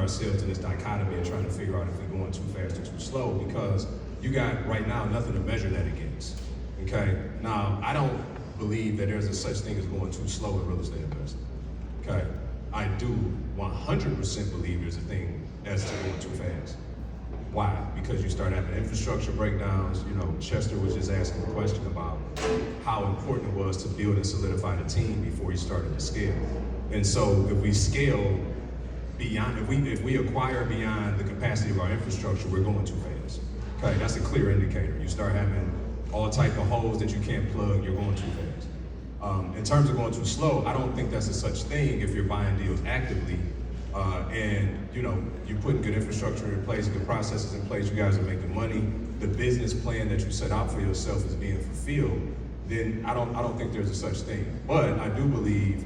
ourselves in this dichotomy of trying to figure out if we're going too fast or too slow, because you got right now nothing to measure that against. Okay? Now, I don't believe that there's a such thing as going too slow in real estate investing. Okay? I do 100% believe there's a thing as to going too fast. Why? Because you start having infrastructure breakdowns. You know, Chester was just asking a question about how important it was to build and solidify the team before he started to scale. And so if we scale beyond, if we acquire beyond the capacity of our infrastructure, we're going too fast. Okay, that's a clear indicator. You start having all type of holes that you can't plug, you're going too fast. In terms of going too slow, I don't think that's a such thing if you're buying deals actively and you know, you're putting good infrastructure in place, good processes in place, you guys are making money, the business plan that you set out for yourself is being fulfilled, then I don't think there's a such thing. But I do believe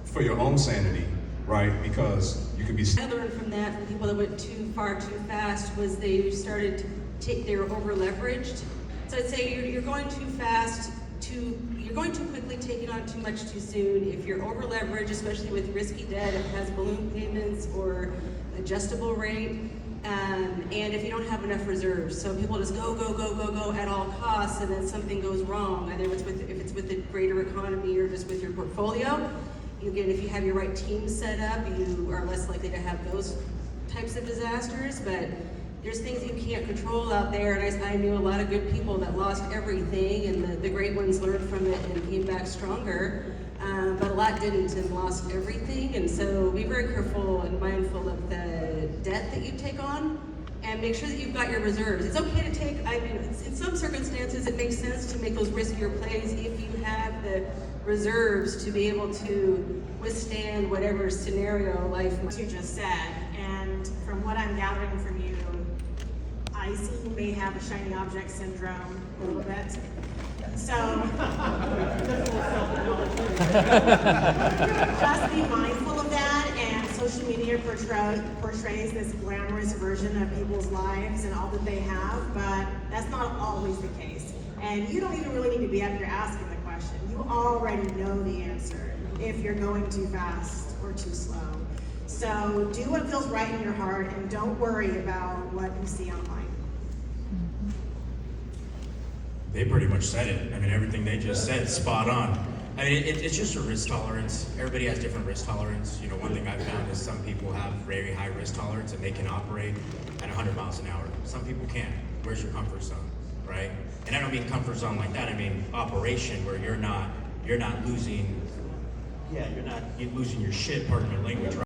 for your own sanity, right, because you could be... I learned from that, from people that went too far too fast, was they started to take, they were over leveraged. So I'd say you're going too fast, you're going too quickly, taking on too much too soon. If you're over leveraged, especially with risky debt, if it has balloon payments or adjustable rate, and if you don't have enough reserves. So people just go at all costs, and then something goes wrong, either if it's with the greater economy or just with your portfolio. Again, if you have your right team set up, you are less likely to have those types of disasters, but there's things you can't control out there, and I knew a lot of good people that lost everything, and the great ones learned from it and came back stronger, but a lot didn't and lost everything. And so be very careful and mindful of the debt that you take on, and make sure that you've got your reserves. It's okay to take, I mean, in some circumstances it makes sense to make those riskier plays if you have the reserves to be able to withstand whatever scenario life might. You just said, and from what I'm gathering from you, I see you may have a shiny object syndrome a little bit. So just be mindful of that, and social media portrays this glamorous version of people's lives and all that they have, but that's not always the case. And you don't even really need to be up here asking the question. You already know the answer if you're going too fast or too slow. So do what feels right in your heart, and don't worry about what you see online. They pretty much said it. I mean, everything they just said, spot on. I mean, it's just a risk tolerance. Everybody has different risk tolerance. You know, one thing I've found is some people have very high risk tolerance and they can operate at 100 miles an hour. Some people can't. Where's your comfort zone, right? And I don't mean comfort zone like that. I mean operation where you're not losing, you're not losing your shit, pardon my language, right?